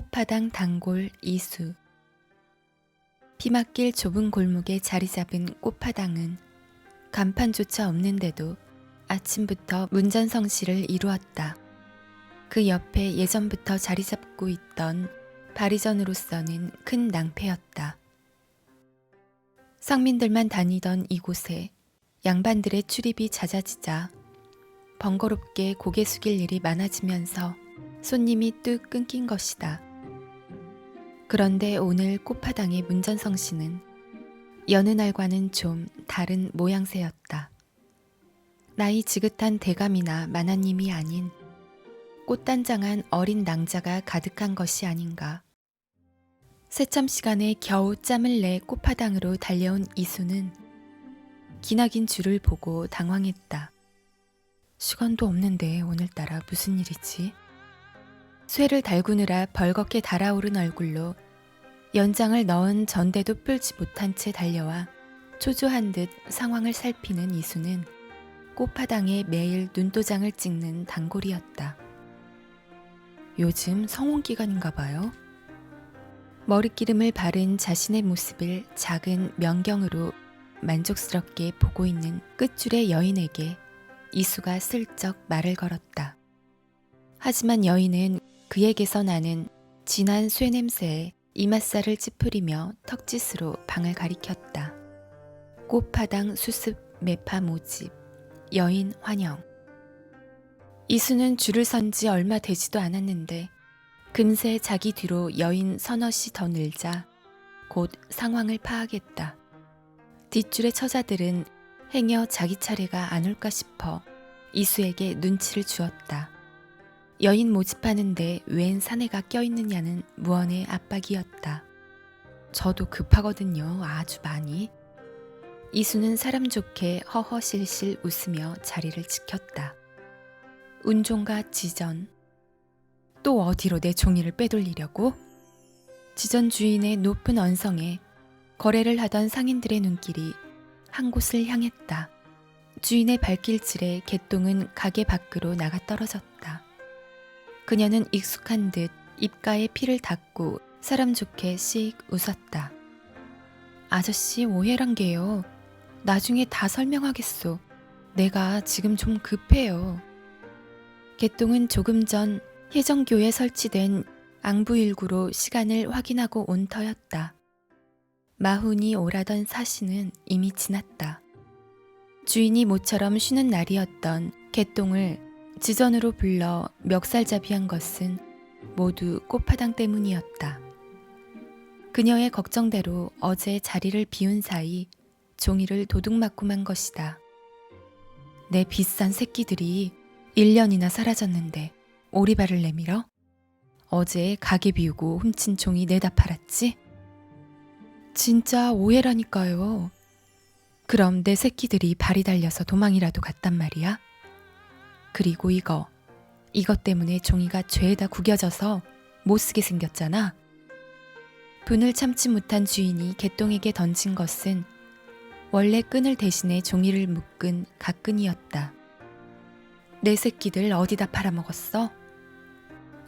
꽃파당 단골 이수. 피막길 좁은 골목에 자리 잡은 꽃파당은 간판조차 없는데도 아침부터 문전성시를 이루었다. 그 옆에 예전부터 자리 잡고 있던 바리전으로서는 큰 낭패였다. 상민들만 다니던 이곳에 양반들의 출입이 잦아지자 번거롭게 고개 숙일 일이 많아지면서 손님이 뚝 끊긴 것이다. 그런데 오늘 꽃파당의 문전성시는 여느 날과는 좀 다른 모양새였다. 나이 지긋한 대감이나 만화님이 아닌 꽃단장한 어린 낭자가 가득한 것이 아닌가. 새참 시간에 겨우 짬을 내 꽃파당으로 달려온 이수는 기나긴 줄을 보고 당황했다. 시간도 없는데 오늘따라 무슨 일이지? 쇠를 달구느라 벌겋게 달아오른 얼굴로 연장을 넣은 전대도 뿔지 못한 채 달려와 초조한 듯 상황을 살피는 이수는 꽃파당에 매일 눈도장을 찍는 단골이었다. 요즘 성혼기간인가 봐요. 머릿기름을 바른 자신의 모습을 작은 명경으로 만족스럽게 보고 있는 끝줄의 여인에게 이수가 슬쩍 말을 걸었다. 하지만 여인은 그에게서 나는 진한 쇠냄새에 이맛살을 찌푸리며 턱짓으로 방을 가리켰다. 꽃파당 수습 매파 모집 여인 환영. 이수는 줄을 선 지 얼마 되지도 않았는데 금세 자기 뒤로 여인 서너시 더 늘자 곧 상황을 파악했다. 뒷줄의 처자들은 행여 자기 차례가 안 올까 싶어 이수에게 눈치를 주었다. 여인 모집하는데 웬 사내가 껴있느냐는 무언의 압박이었다. 저도 급하거든요. 아주 많이. 이수는 사람 좋게 허허실실 웃으며 자리를 지켰다. 운종가 지전. 또 어디로 내 종이를 빼돌리려고? 지전 주인의 높은 언성에 거래를 하던 상인들의 눈길이 한 곳을 향했다. 주인의 발길질에 개똥은 가게 밖으로 나가 떨어졌다. 그녀는 익숙한 듯 입가에 피를 닦고 사람 좋게 씩 웃었다. 아저씨 오해란 게요. 나중에 다 설명하겠소. 내가 지금 좀 급해요. 개똥은 조금 전 혜정교에 설치된 앙부일구로 시간을 확인하고 온 터였다. 마훈이 오라던 사시는 이미 지났다. 주인이 모처럼 쉬는 날이었던 개똥을 지전으로 불러 멱살잡이한 것은 모두 꽃파당 때문이었다. 그녀의 걱정대로 어제 자리를 비운 사이 종이를 도둑맞고만 것이다. 내 비싼 새끼들이 1년이나 사라졌는데 오리발을 내밀어? 어제 가게 비우고 훔친 종이 내다 팔았지? 진짜 오해라니까요. 그럼 내 새끼들이 발이 달려서 도망이라도 갔단 말이야? 그리고 이것 때문에 종이가 죄에다 구겨져서 못쓰게 생겼잖아. 분을 참지 못한 주인이 개똥에게 던진 것은 원래 끈을 대신해 종이를 묶은 갓끈이었다. 내 새끼들 어디다 팔아먹었어?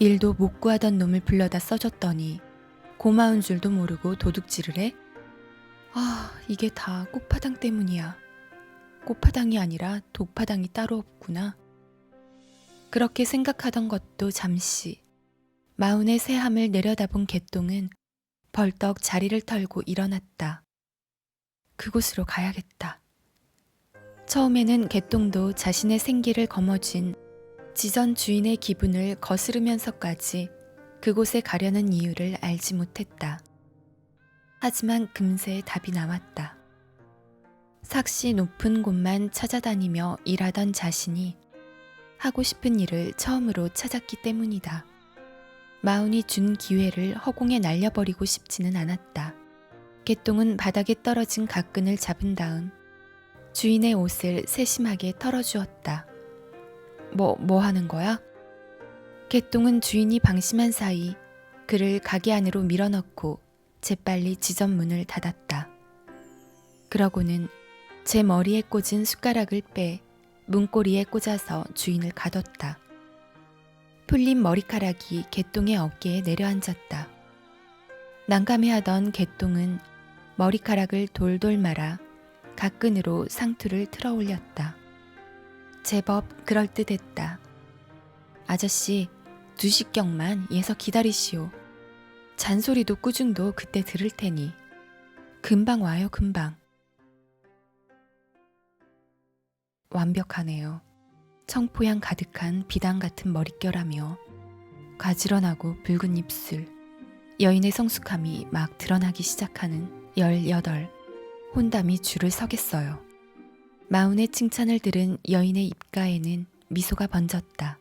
일도 못 구하던 놈을 불러다 써줬더니 고마운 줄도 모르고 도둑질을 해? 아, 이게 다 꽃파당 때문이야. 꽃파당이 아니라 독파당이 따로 없구나. 그렇게 생각하던 것도 잠시 마운의 새함을 내려다본 개똥은 벌떡 자리를 털고 일어났다. 그곳으로 가야겠다. 처음에는 개똥도 자신의 생기를 거머쥔 지전 주인의 기분을 거스르면서까지 그곳에 가려는 이유를 알지 못했다. 하지만 금세 답이 나왔다. 삭시 높은 곳만 찾아다니며 일하던 자신이 하고 싶은 일을 처음으로 찾았기 때문이다. 마운이 준 기회를 허공에 날려버리고 싶지는 않았다. 개똥은 바닥에 떨어진 갓끈을 잡은 다음 주인의 옷을 세심하게 털어주었다. 뭐 하는 거야? 개똥은 주인이 방심한 사이 그를 가게 안으로 밀어넣고 재빨리 지전 문을 닫았다. 그러고는 제 머리에 꽂은 숟가락을 빼 문고리에 꽂아서 주인을 가뒀다. 풀린 머리카락이 개똥의 어깨에 내려앉았다. 난감해하던 개똥은 머리카락을 돌돌 말아 각근으로 상투를 틀어 올렸다. 제법 그럴듯했다. 아저씨, 2시경만 예서 기다리시오. 잔소리도 꾸중도 그때 들을 테니. 금방 와요, 금방. 완벽하네요. 청포향 가득한 비단 같은 머릿결하며 가지런하고 붉은 입술, 여인의 성숙함이 막 드러나기 시작하는 18, 혼담이 줄을 서겠어요. 마운의 칭찬을 들은 여인의 입가에는 미소가 번졌다.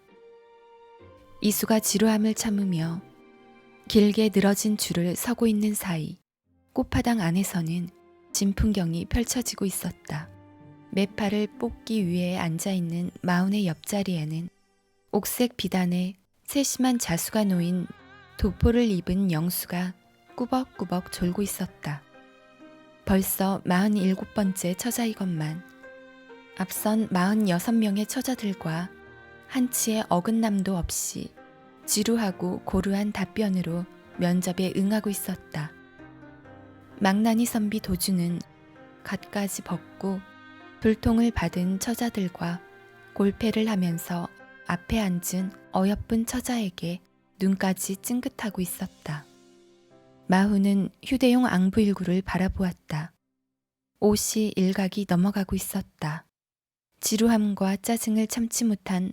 이수가 지루함을 참으며 길게 늘어진 줄을 서고 있는 사이 꽃파당 안에서는 진풍경이 펼쳐지고 있었다. 매팔을 뽑기 위해 앉아있는 마운의 옆자리에는 옥색 비단에 세심한 자수가 놓인 도포를 입은 영수가 꾸벅꾸벅 졸고 있었다. 벌써 47번째 처자이건만 앞선 46명의 처자들과 한치의 어긋남도 없이 지루하고 고루한 답변으로 면접에 응하고 있었다. 망나니 선비 도주는 갓까지 벗고 불통을 받은 처자들과 골패를 하면서 앞에 앉은 어여쁜 처자에게 눈까지 찡긋하고 있었다. 마후는 휴대용 앙부일구를 바라보았다. 옷이 일각이 넘어가고 있었다. 지루함과 짜증을 참지 못한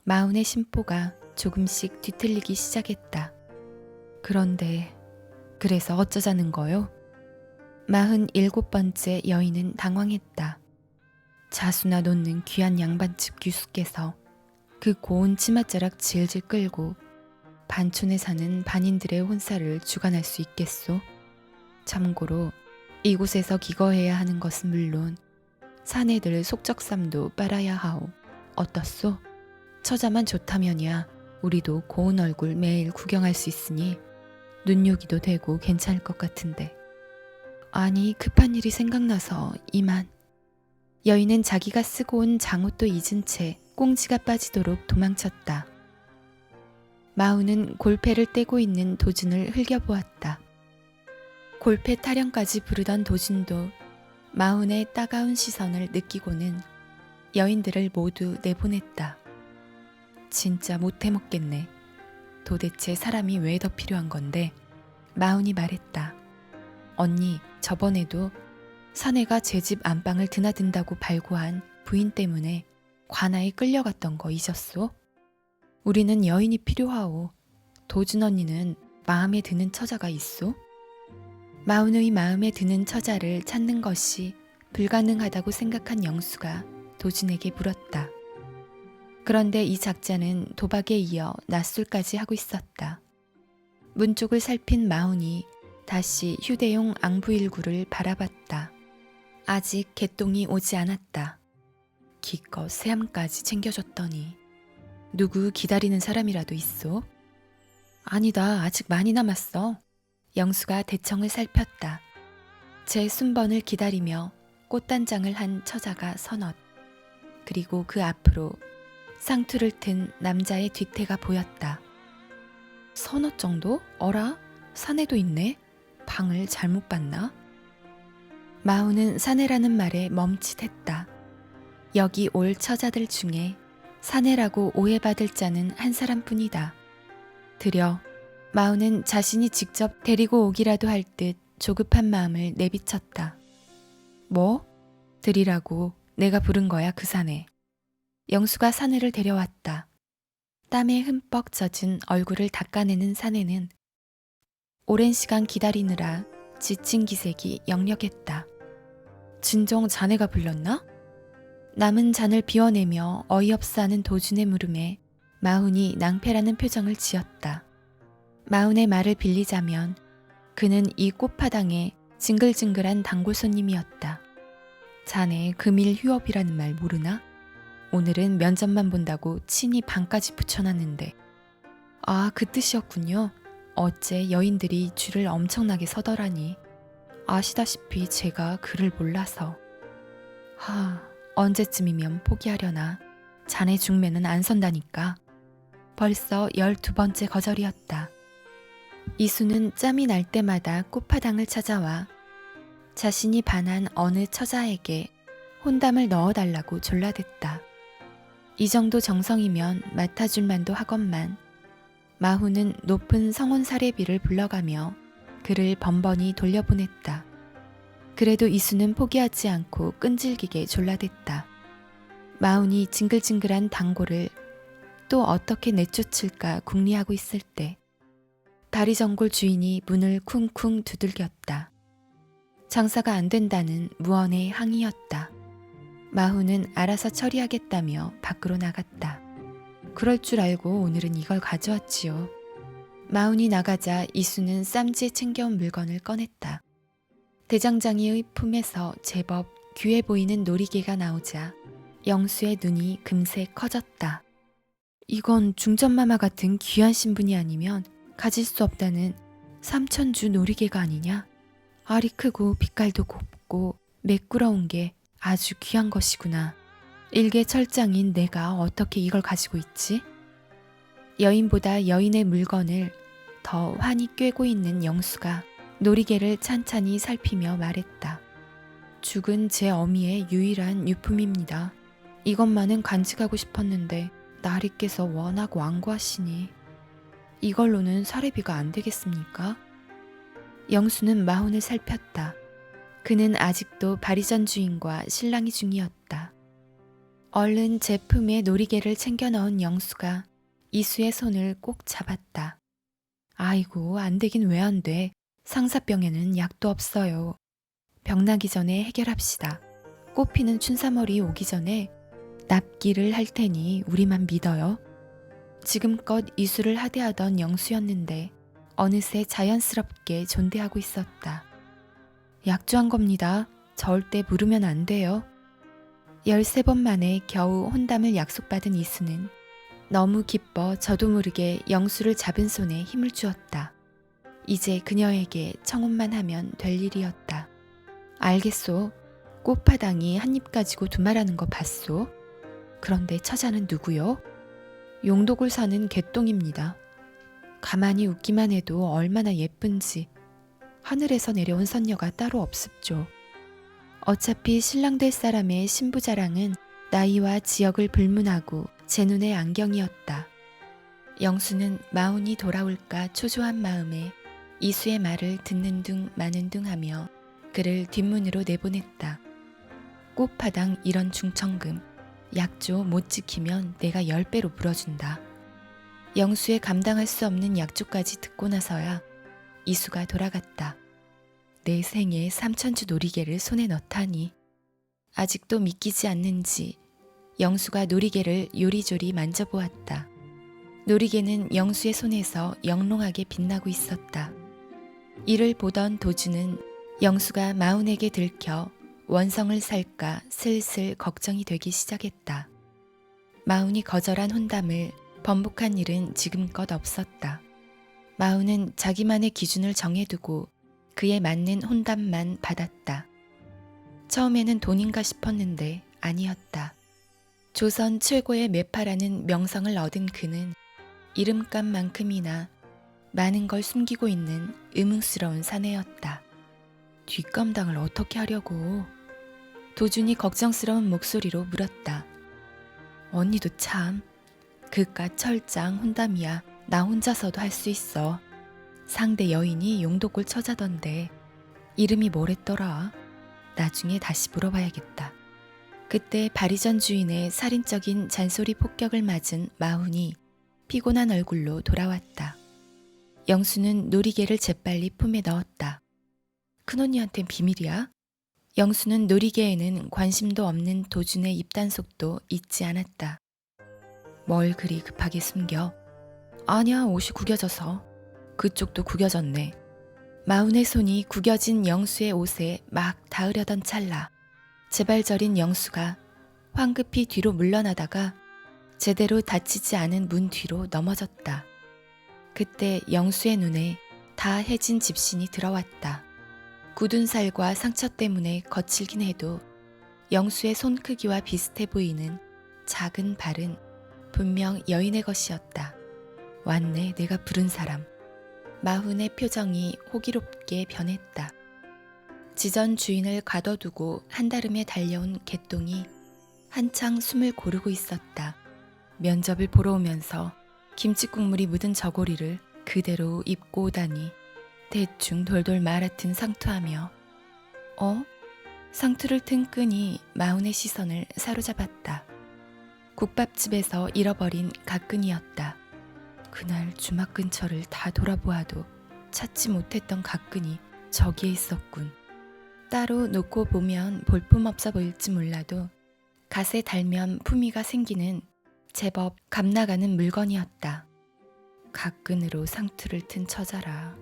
마훈의 심보가 조금씩 뒤틀리기 시작했다. 그런데 그래서 어쩌자는 거요? 47번째 여인은 당황했다. 자수나 놓는 귀한 양반집 귀숙께서 그 고운 치맛자락 질질 끌고 반촌에 사는 반인들의 혼사를 주관할 수 있겠소? 참고로 이곳에서 기거해야 하는 것은 물론 사내들 속적삼도 빨아야 하오. 어떻소? 처자만 좋다면야 우리도 고운 얼굴 매일 구경할 수 있으니 눈요기도 되고 괜찮을 것 같은데. 아니, 급한 일이 생각나서 이만. 여인은 자기가 쓰고 온 장옷도 잊은 채 꽁지가 빠지도록 도망쳤다. 마우는 골패를 떼고 있는 도준을 흘겨보았다. 골패 타령까지 부르던 도준도 마운의 따가운 시선을 느끼고는 여인들을 모두 내보냈다. 진짜 못해먹겠네. 도대체 사람이 왜 더 필요한 건데? 마운이 말했다. 언니, 저번에도 사내가 제 집 안방을 드나든다고 발고한 부인 때문에 관아에 끌려갔던 거 잊었소? 우리는 여인이 필요하오. 도준 언니는 마음에 드는 처자가 있소? 마운의 마음에 드는 처자를 찾는 것이 불가능하다고 생각한 영수가 도준에게 물었다. 그런데 이 작자는 도박에 이어 낯술까지 하고 있었다. 문 쪽을 살핀 마운이 다시 휴대용 앙부일구를 바라봤다. 아직 개똥이 오지 않았다. 기껏 새암까지 챙겨줬더니 누구 기다리는 사람이라도 있어? 아니다, 아직 많이 남았어. 영수가 대청을 살폈다. 제 순번을 기다리며 꽃단장을 한 처자가 서넛. 그리고 그 앞으로 상투를 튼 남자의 뒤태가 보였다. 서넛 정도? 어라? 사내도 있네? 방을 잘못 봤나? 마우는 사내라는 말에 멈칫했다. 여기 올 처자들 중에 사내라고 오해받을 자는 한 사람뿐이다. 들여 마우는 자신이 직접 데리고 오기라도 할 듯 조급한 마음을 내비쳤다. 뭐? 들이라고 내가 부른 거야 그 사내. 영수가 사내를 데려왔다. 땀에 흠뻑 젖은 얼굴을 닦아내는 사내는 오랜 시간 기다리느라 지친 기색이 역력했다. 진정 자네가 불렀나? 남은 잔을 비워내며 어이없어 하는 도준의 물음에 마훈이 낭패라는 표정을 지었다. 마훈의 말을 빌리자면 그는 이 꽃파당의 징글징글한 단골 손님이었다. 자네 금일 휴업이라는 말 모르나? 오늘은 면접만 본다고 친히 방까지 붙여놨는데. 아, 그 뜻이었군요. 어째 여인들이 줄을 엄청나게 서더라니. 아시다시피 제가 그를 몰라서. 언제쯤이면 포기하려나. 자네 중매는 안 선다니까. 벌써 12번째 거절이었다. 이수는 짬이 날 때마다 꽃파당을 찾아와 자신이 반한 어느 처자에게 혼담을 넣어달라고 졸라댔다. 이 정도 정성이면 맡아줄 만도 하건만 마후는 높은 성혼 사례비를 불러가며 그를 번번이 돌려보냈다. 그래도 이수는 포기하지 않고 끈질기게 졸라댔다. 마훈이 징글징글한 단골을 또 어떻게 내쫓을까 궁리하고 있을 때 다리전골 주인이 문을 쿵쿵 두들겼다. 장사가 안 된다는 무언의 항의였다. 마훈은 알아서 처리하겠다며 밖으로 나갔다. 그럴 줄 알고 오늘은 이걸 가져왔지요. 마훈이 나가자 이수는 쌈지에 챙겨온 물건을 꺼냈다. 대장장이의 품에서 제법 귀해 보이는 놀이개가 나오자 영수의 눈이 금세 커졌다. 이건 중전마마 같은 귀한 신분이 아니면 가질 수 없다는 삼천주 놀이개가 아니냐? 알이 크고 빛깔도 곱고 매끄러운 게 아주 귀한 것이구나. 일개철장인 내가 어떻게 이걸 가지고 있지? 여인보다 여인의 물건을 더 환히 꿰고 있는 영수가 놀이개를 찬찬히 살피며 말했다. 죽은 제 어미의 유일한 유품입니다. 이것만은 간직하고 싶었는데 나리께서 워낙 완고하시니 이걸로는 사례비가 안 되겠습니까? 영수는 마훈을 살폈다. 그는 아직도 바리전 주인과 실랑이 중이었다. 얼른 제품에 놀이개를 챙겨 넣은 영수가 이수의 손을 꼭 잡았다. 아이고, 안 되긴 왜 안 돼. 상사병에는 약도 없어요. 병나기 전에 해결합시다. 꽃피는 춘삼월이 오기 전에 납기를 할 테니 우리만 믿어요. 지금껏 이수를 하대하던 영수였는데 어느새 자연스럽게 존대하고 있었다. 약조한 겁니다. 절대 물으면 안 돼요. 13번 만에 겨우 혼담을 약속받은 이수는 너무 기뻐 저도 모르게 영수를 잡은 손에 힘을 주었다. 이제 그녀에게 청혼만 하면 될 일이었다. 알겠소. 꽃파당이 한 입 가지고 두말하는 거 봤소? 그런데 처자는 누구요? 용독을 사는 개똥입니다. 가만히 웃기만 해도 얼마나 예쁜지 하늘에서 내려온 선녀가 따로 없습죠. 어차피 신랑 될 사람의 신부 자랑은 나이와 지역을 불문하고 제 눈의 안경이었다. 영수는 마훈이 돌아올까 초조한 마음에 이수의 말을 듣는 둥 마는 둥 하며 그를 뒷문으로 내보냈다. 꽃파당 이런 중천금 약조 못 지키면 내가 10배로 물어준다. 영수의 감당할 수 없는 약조까지 듣고 나서야 이수가 돌아갔다. 내 생에 3천주 놀이개를 손에 넣다니. 아직도 믿기지 않는지 영수가 놀이개를 요리조리 만져보았다. 놀이개는 영수의 손에서 영롱하게 빛나고 있었다. 이를 보던 도주는 영수가 마훈에게 들켜 원성을 살까 슬슬 걱정이 되기 시작했다. 마훈이 거절한 혼담을 번복한 일은 지금껏 없었다. 마훈은 자기만의 기준을 정해두고 그에 맞는 혼담만 받았다. 처음에는 돈인가 싶었는데 아니었다. 조선 최고의 매파라는 명성을 얻은 그는 이름값만큼이나 많은 걸 숨기고 있는 의문스러운 사내였다. 뒷감당을 어떻게 하려고? 도준이 걱정스러운 목소리로 물었다. 언니도 참, 그깟 철장 혼담이야 나 혼자서도 할 수 있어. 상대 여인이 용독골 처자던데 이름이 뭐랬더라? 나중에 다시 물어봐야겠다. 그때 바리전 주인의 살인적인 잔소리 폭격을 맞은 마훈이 피곤한 얼굴로 돌아왔다. 영수는 놀이개를 재빨리 품에 넣었다. 큰언니한텐 비밀이야? 영수는 놀이개에는 관심도 없는 도준의 입단속도 잊지 않았다. 뭘 그리 급하게 숨겨? 아니야, 옷이 구겨져서. 그쪽도 구겨졌네. 마훈의 손이 구겨진 영수의 옷에 막 닿으려던 찰나 재발저린 영수가 황급히 뒤로 물러나다가 제대로 닫히지 않은 문 뒤로 넘어졌다. 그때 영수의 눈에 다 해진 집신이 들어왔다. 굳은 살과 상처 때문에 거칠긴 해도 영수의 손 크기와 비슷해 보이는 작은 발은 분명 여인의 것이었다. 왔네, 내가 부른 사람. 마훈의 표정이 호기롭게 변했다. 지전 주인을 가둬두고 한달음에 달려온 개똥이 한창 숨을 고르고 있었다. 면접을 보러 오면서 김치국물이 묻은 저고리를 그대로 입고 오다니 대충 돌돌 말았든 상투하며 상투를 튼 끈이 마훈의 시선을 사로잡았다. 국밥집에서 잃어버린 갓끈이었다. 그날 주막 근처를 다 돌아보아도 찾지 못했던 갓끈이 저기에 있었군. 따로 놓고 보면 볼품없어 보일지 몰라도 갓에 달면 품위가 생기는 제법 값나가는 물건이었다. 갓끈으로 상투를 튼 처자라.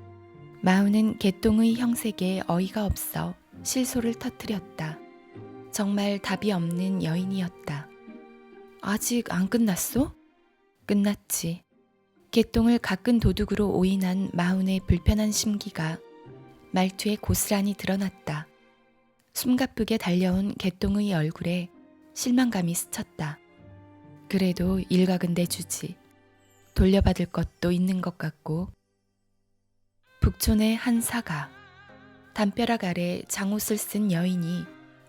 마훈은 개똥의 형색에 어이가 없어 실소를 터뜨렸다. 정말 답이 없는 여인이었다. 아직 안 끝났어? 끝났지. 개똥을 갓끈 도둑으로 오인한 마훈의 불편한 심기가 말투에 고스란히 드러났다. 숨가쁘게 달려온 개똥의 얼굴에 실망감이 스쳤다. 그래도 일각은 내주지. 돌려받을 것도 있는 것 같고. 북촌의 한 사가, 담벼락 아래 장옷을 쓴 여인이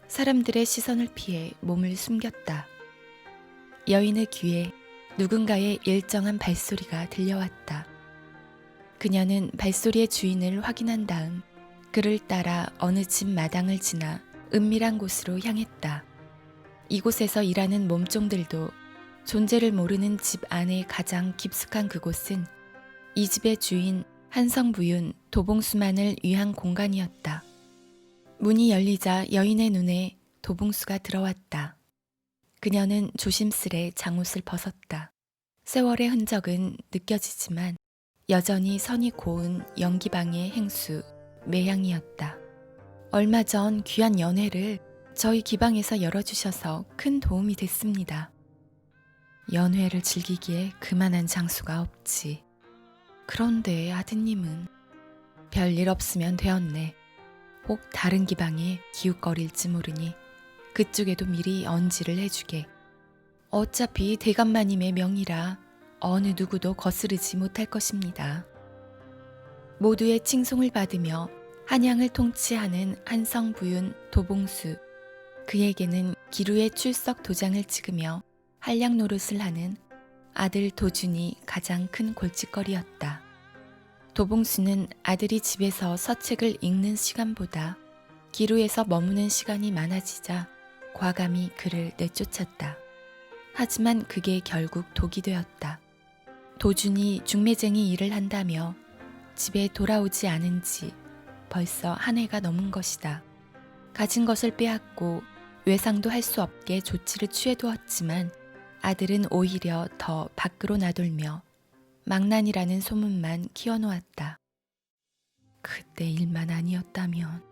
사람들의 시선을 피해 몸을 숨겼다. 여인의 귀에 누군가의 일정한 발소리가 들려왔다. 그녀는 발소리의 주인을 확인한 다음 그를 따라 어느 집 마당을 지나 은밀한 곳으로 향했다. 이곳에서 일하는 몸종들도 존재를 모르는 집 안의 가장 깊숙한 그곳은 이 집의 주인 한성부윤 도봉수만을 위한 공간이었다. 문이 열리자 여인의 눈에 도봉수가 들어왔다. 그녀는 조심스레 장옷을 벗었다. 세월의 흔적은 느껴지지만 여전히 선이 고운 연기방의 행수 매향이었다. 얼마 전 귀한 연회를 저희 기방에서 열어주셔서 큰 도움이 됐습니다. 연회를 즐기기에 그만한 장소가 없지. 그런데 아드님은 별일 없으면 되었네. 혹 다른 기방에 기웃거릴지 모르니 그쪽에도 미리 언지를 해주게. 어차피 대감마님의 명이라 어느 누구도 거스르지 못할 것입니다. 모두의 칭송을 받으며 한양을 통치하는 한성부윤 도봉수. 그에게는 기루의 출석 도장을 찍으며 한량 노릇을 하는 아들 도준이 가장 큰 골칫거리였다. 도봉수는 아들이 집에서 서책을 읽는 시간보다 기루에서 머무는 시간이 많아지자 과감히 그를 내쫓았다. 하지만 그게 결국 독이 되었다. 도준이 중매쟁이 일을 한다며 집에 돌아오지 않은 지 벌써 한 해가 넘은 것이다. 가진 것을 빼앗고 외상도 할 수 없게 조치를 취해두었지만 아들은 오히려 더 밖으로 나돌며 망난이라는 소문만 키워놓았다. 그때 일만 아니었다면.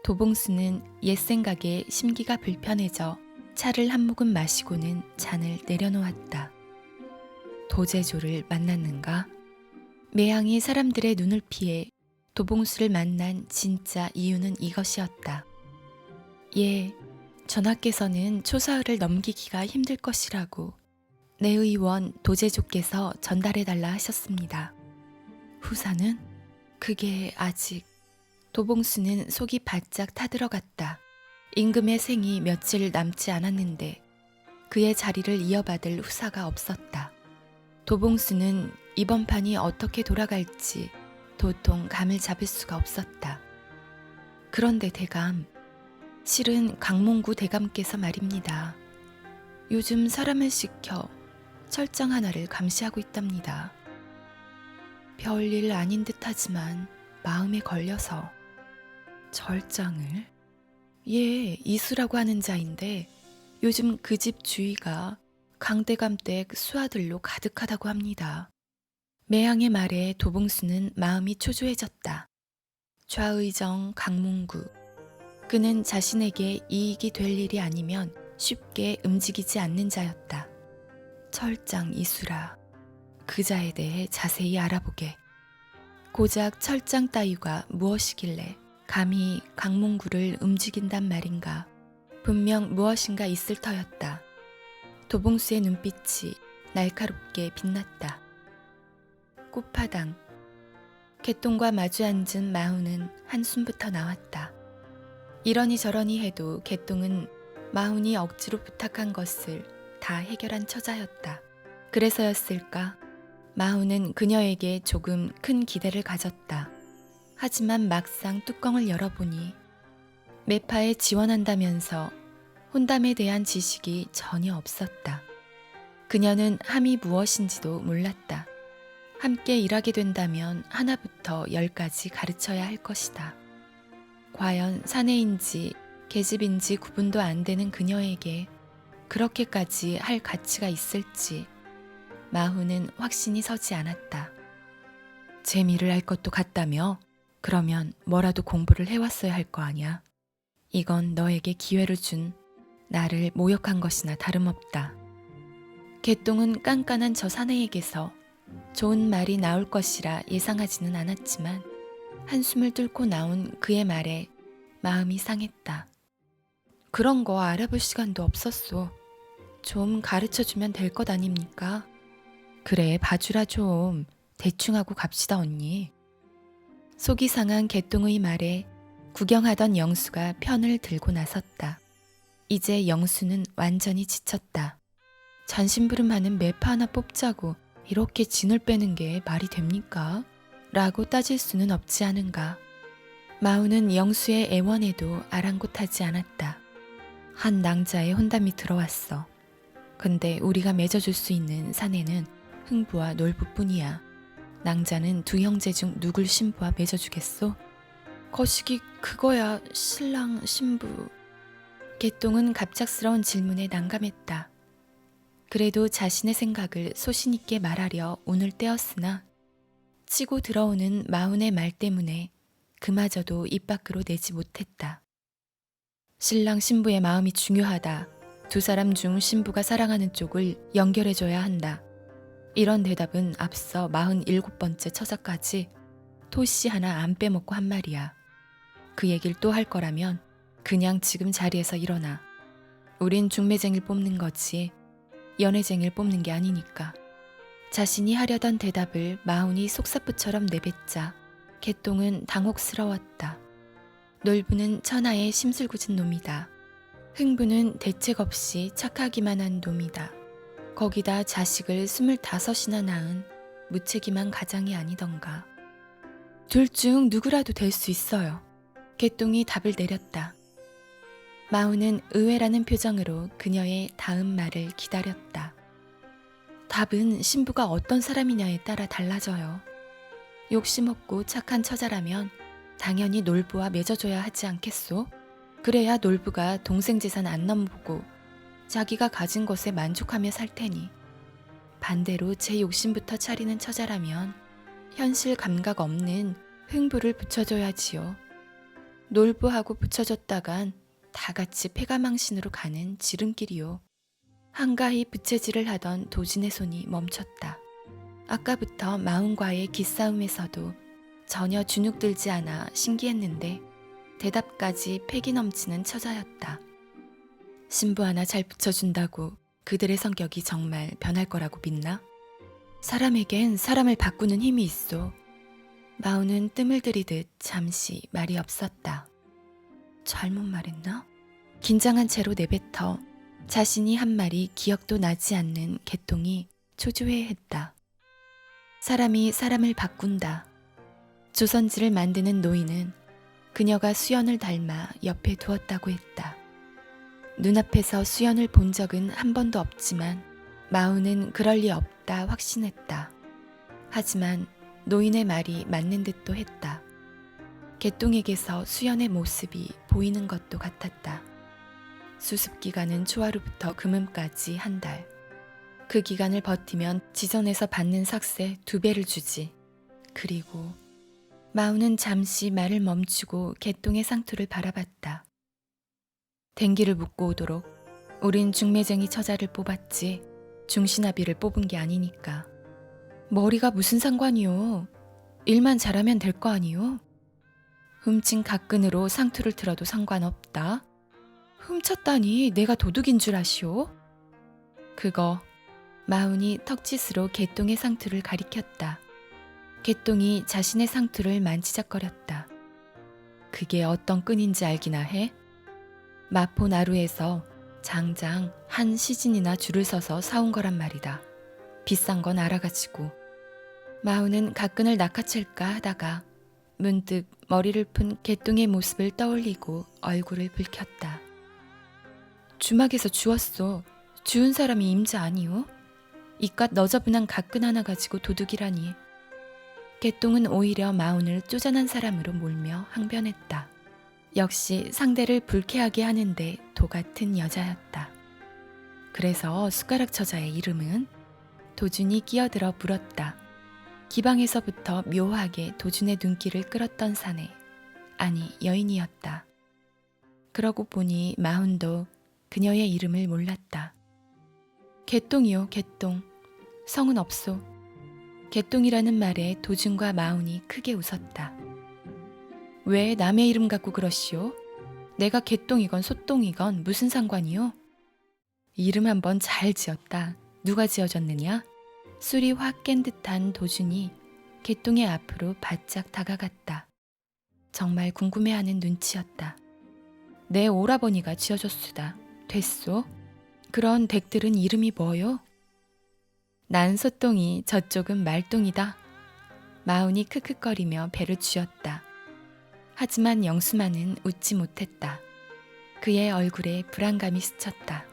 도봉수는 옛 생각에 심기가 불편해져 차를 한 모금 마시고는 잔을 내려놓았다. 도제조를 만났는가? 매양이 사람들의 눈을 피해 도봉수를 만난 진짜 이유는 이것이었다. 예, 전하께서는 초사흘을 넘기기가 힘들 것이라고 내 의원 도제조께서 전달해달라 하셨습니다. 후사는? 그게 아직... 도봉수는 속이 바짝 타들어갔다. 임금의 생이 며칠 남지 않았는데 그의 자리를 이어받을 후사가 없었다. 도봉수는 이번 판이 어떻게 돌아갈지 도통 감을 잡을 수가 없었다. 그런데 대감, 실은 강몽구 대감께서 말입니다. 요즘 사람을 시켜 철장 하나를 감시하고 있답니다. 별일 아닌 듯하지만 마음에 걸려서. 절장을? 예, 이수라고 하는 자인데 요즘 그 집 주위가 강대감댁 수하들로 가득하다고 합니다. 매양의 말에 도봉수는 마음이 초조해졌다. 좌의정 강몽구. 그는 자신에게 이익이 될 일이 아니면 쉽게 움직이지 않는 자였다. 철장 이수라. 그 자에 대해 자세히 알아보게. 고작 철장 따위가 무엇이길래 감히 강몽구를 움직인단 말인가. 분명 무엇인가 있을 터였다. 도봉수의 눈빛이 날카롭게 빛났다. 꽃파당. 개똥과 마주 앉은 마훈은 한숨부터 나왔다. 이러니 저러니 해도 개똥은 마훈이 억지로 부탁한 것을 다 해결한 처자였다. 그래서였을까? 마훈은 그녀에게 조금 큰 기대를 가졌다. 하지만 막상 뚜껑을 열어보니 매파에 지원한다면서 혼담에 대한 지식이 전혀 없었다. 그녀는 함이 무엇인지도 몰랐다. 함께 일하게 된다면 하나부터 10까지 가르쳐야 할 것이다. 과연 사내인지 계집인지 구분도 안 되는 그녀에게 그렇게까지 할 가치가 있을지 마훈은 확신이 서지 않았다. 재미를 알 것도 같다며? 그러면 뭐라도 공부를 해왔어야 할 거 아냐? 이건 너에게 기회를 준 나를 모욕한 것이나 다름없다. 개똥은 깐깐한 저 사내에게서 좋은 말이 나올 것이라 예상하지는 않았지만 한숨을 뚫고 나온 그의 말에 마음이 상했다. 그런 거 알아볼 시간도 없었소. 좀 가르쳐주면 될 것 아닙니까? 그래, 봐주라 좀. 대충 하고 갑시다 언니. 속이 상한 개똥의 말에 구경하던 영수가 편을 들고 나섰다. 이제 영수는 완전히 지쳤다. 잔심부름하는 매파 하나 뽑자고 이렇게 진을 빼는 게 말이 됩니까? 라고 따질 수는 없지 않은가. 마훈은 영수의 애원에도 아랑곳하지 않았다. 한 낭자의 혼담이 들어왔어. 근데 우리가 맺어줄 수 있는 사내는 흥부와 놀부뿐이야. 낭자는 두 형제 중 누굴 신부와 맺어주겠소? 거시기 그거야 신랑 신부. 개똥은 갑작스러운 질문에 난감했다. 그래도 자신의 생각을 소신 있게 말하려 운을 떼었으나 치고 들어오는 마훈의 말 때문에 그마저도 입 밖으로 내지 못했다. 신랑 신부의 마음이 중요하다. 두 사람 중 신부가 사랑하는 쪽을 연결해줘야 한다. 이런 대답은 앞서 47번째 처자까지 토씨 하나 안 빼먹고 한 말이야. 그 얘기를 또 할 거라면 그냥 지금 자리에서 일어나. 우린 중매쟁이를 뽑는 거지 연애쟁이를 뽑는 게 아니니까. 자신이 하려던 대답을 마훈이 속사포처럼 내뱉자 개똥은 당혹스러웠다. 놀부는 천하의 심술궂은 놈이다. 흥부는 대책 없이 착하기만 한 놈이다. 거기다 자식을 25이나 낳은 무책임한 가장이 아니던가. 둘 중 누구라도 될 수 있어요. 개똥이 답을 내렸다. 마훈은 의외라는 표정으로 그녀의 다음 말을 기다렸다. 답은 신부가 어떤 사람이냐에 따라 달라져요. 욕심없고 착한 처자라면 당연히 놀부와 맺어줘야 하지 않겠소? 그래야 놀부가 동생 재산 안 넘보고 자기가 가진 것에 만족하며 살 테니. 반대로 제 욕심부터 차리는 처자라면 현실 감각 없는 흥부를 붙여줘야지요. 놀부하고 붙여줬다간 다 같이 패가망신으로 가는 지름길이요. 한가히 부채질을 하던 도진의 손이 멈췄다. 아까부터 마훈과의 기싸움에서도 전혀 주눅들지 않아 신기했는데 대답까지 패기 넘치는 처자였다. 신부 하나 잘 붙여준다고 그들의 성격이 정말 변할 거라고 믿나? 사람에겐 사람을 바꾸는 힘이 있어. 마훈은 뜸을 들이듯 잠시 말이 없었다. 잘못 말했나? 긴장한 채로 내뱉어 자신이 한 말이 기억도 나지 않는 개똥이 초조해했다. 사람이 사람을 바꾼다. 조선지를 만드는 노인은 그녀가 수연을 닮아 옆에 두었다고 했다. 눈앞에서 수연을 본 적은 한 번도 없지만 마훈은 그럴 리 없다 확신했다. 하지만 노인의 말이 맞는 듯도 했다. 개똥에게서 수연의 모습이 보이는 것도 같았다. 수습기간은 초하루부터 금음까지 한 달. 그 기간을 버티면 지선에서 받는 삭세 2배를 주지. 그리고 마훈은 잠시 말을 멈추고 개똥의 상투를 바라봤다. 댕기를 묻고 오도록. 우린 중매쟁이 처자를 뽑았지 중신아비를 뽑은 게 아니니까. 머리가 무슨 상관이요. 일만 잘하면 될 거 아니요. 훔친 각근으로 상투를 틀어도 상관없다. 훔쳤다니 내가 도둑인 줄 아시오? 그거. 마훈이 턱짓으로 개똥의 상투를 가리켰다. 개똥이 자신의 상투를 만지작거렸다. 그게 어떤 끈인지 알기나 해? 마포 나루에서 장장 한 시즌이나 줄을 서서 사온 거란 말이다. 비싼 건 알아가지고. 마우는 갓끈을 낚아챌까 하다가 문득 머리를 푼 개똥의 모습을 떠올리고 얼굴을 붉혔다. 주막에서 주웠어. 주운 사람이 임자 아니오? 이깟 너저분한 갓끈 하나 가지고 도둑이라니. 개똥은 오히려 마운을 쪼잔한 사람으로 몰며 항변했다. 역시 상대를 불쾌하게 하는데 도 같은 여자였다. 그래서 숟가락 처자의 이름은? 도준이 끼어들어 물었다. 기방에서부터 묘하게 도준의 눈길을 끌었던 사내, 아니 여인이었다. 그러고 보니 마운도 그녀의 이름을 몰랐다. 개똥이요, 개똥. 성은 없소. 개똥이라는 말에 도준과 마운이 크게 웃었다. 왜 남의 이름 갖고 그러시오? 내가 개똥이건 소똥이건 무슨 상관이요? 이름 한번 잘 지었다. 누가 지어줬느냐? 술이 확 깬 듯한 도준이 개똥의 앞으로 바짝 다가갔다. 정말 궁금해하는 눈치였다. 내 오라버니가 지어줬수다. 됐소? 그런 댁들은 이름이 뭐요? 난 소똥이, 저쪽은 말똥이다. 마운이 크크거리며 배를 쥐었다. 하지만 영수만은 웃지 못했다. 그의 얼굴에 불안감이 스쳤다.